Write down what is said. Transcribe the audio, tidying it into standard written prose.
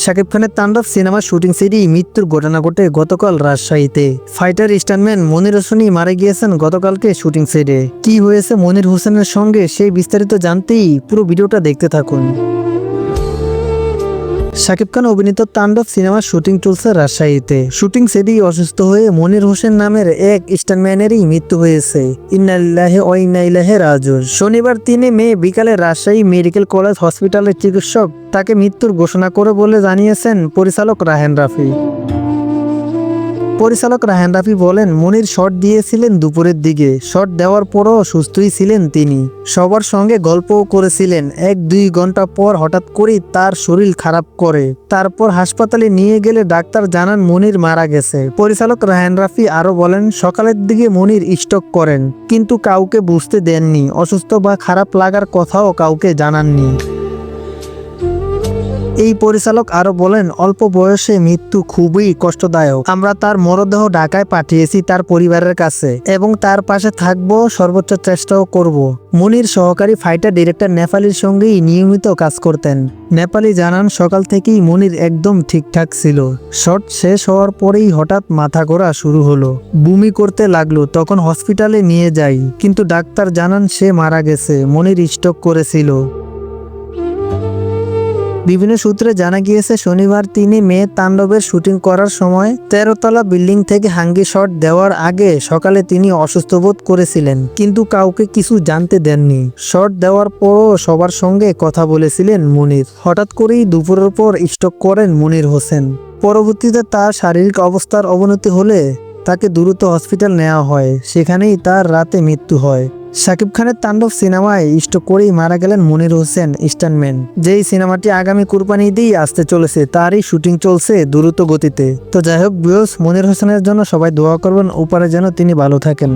শাকিব খানের তাণ্ডব সিনেমার শুটিং সেটে মৃত্যুর ঘটনা ঘটে গতকাল রাজশাহীতে। ফাইটার স্টান্টম্যান মনির হোসেনই মারা গিয়েছেন গতকালকে শুটিং সেটে। কি হয়েছে মনির হোসেনের সঙ্গে সেই বিস্তারিত জানতেই পুরো ভিডিওটা দেখতে থাকুন। শাকিব খান অভিনীত তাণ্ডব সিনেমার শুটিং চলছে রাজশাহীতে। শুটিং সেটেই অসুস্থ হয়ে মনির হোসেন নামের এক স্টান্টম্যানেরই মৃত্যু হয়েছে। ইন্না লিল্লাহি ওয়া ইন্না ইলাইহি রাজিউন। শনিবার 3 মে বিকালে রাজশাহী মেডিকেল কলেজ হসপিটালের চিকিৎসক তাকে মৃত্যুর ঘোষণা করে বলে জানিয়েছেন পরিচালক রায়হান রাফি। পরিচালক রায়হান রাফি বলেন, মনির শট দিয়েছিলেন দুপুরের দিকে। শট দেওয়ার পরও সুস্থই ছিলেন তিনি। সবার সঙ্গে গল্পও করেছিলেন। 1-2 ঘন্টা পর হঠাৎ করেই তার শরীর খারাপ করে। তারপর হাসপাতালে নিয়ে গেলে ডাক্তার জানান মনির মারা গেছে। পরিচালক রায়হান রাফি আরও বলেন, সকালের দিকে মনির স্ট্রোক করেন, কিন্তু কাউকে বুঝতে দেননি। অসুস্থ বা খারাপ লাগার কথাও কাউকে জানাননি। এই পরিচালক আরো বলেন, অল্প বয়সে মৃত্যু খুবই কষ্টদায়ক। আমরা তার মরদেহ ঢাকায় পাঠিয়েছি তার পরিবারের কাছে এবং তার পাশে থাকবো, সর্বোচ্চ চেষ্টাও করব। মনির সহকারী ফাইটার ডিরেক্টর নেপালির সঙ্গেই নিয়মিত কাজ করতেন। নেপালি জানান, সকাল থেকেই মনির একদম ঠিকঠাক ছিল। শট শেষ হওয়ার পরেই হঠাৎ মাথা ঘোরা শুরু হলো, বমি করতে লাগলো। তখন হসপিটালে নিয়ে যাই, কিন্তু ডাক্তার জানান সে মারা গেছে। মনির স্ট্রোক করেছিল। বিভিন্ন সূত্রে জানা গিয়েছে, শনিবার 3 মে তাণ্ডবের শুটিং করার সময় 13 তলা বিল্ডিং থেকে হাঙ্গি শট দেওয়ার আগে সকালে তিনি অসুস্থ বোধ করেছিলেন, কিন্তু কাউকে কিছু জানতে দেননি। শট দেওয়ার পরও সবার সঙ্গে কথা বলেছিলেন মনির। হঠাৎ করেই দুপুরের পর স্ট্রোক করেন মনির হোসেন। পরবর্তীতে তার শারীরিক অবস্থার অবনতি হলে তাকে দ্রুত হসপিটাল নেওয়া হয়। সেখানেই তার রাতে মৃত্যু হয়। শাকিব খানের তাণ্ডব সিনেমায় স্ট্রোক করেই মারা গেলেন মনির হোসেন স্টান্টম্যান। যেই সিনেমাটি আগামী কুরবানি ঈদেই আসতে চলেছে, তারই শুটিং চলছে দ্রুত গতিতে। তো যাই হোক ভিউয়ার্স, মনির হোসেনের জন্য সবাই দোয়া করবেন, উপরে যেন তিনি ভালো থাকেন।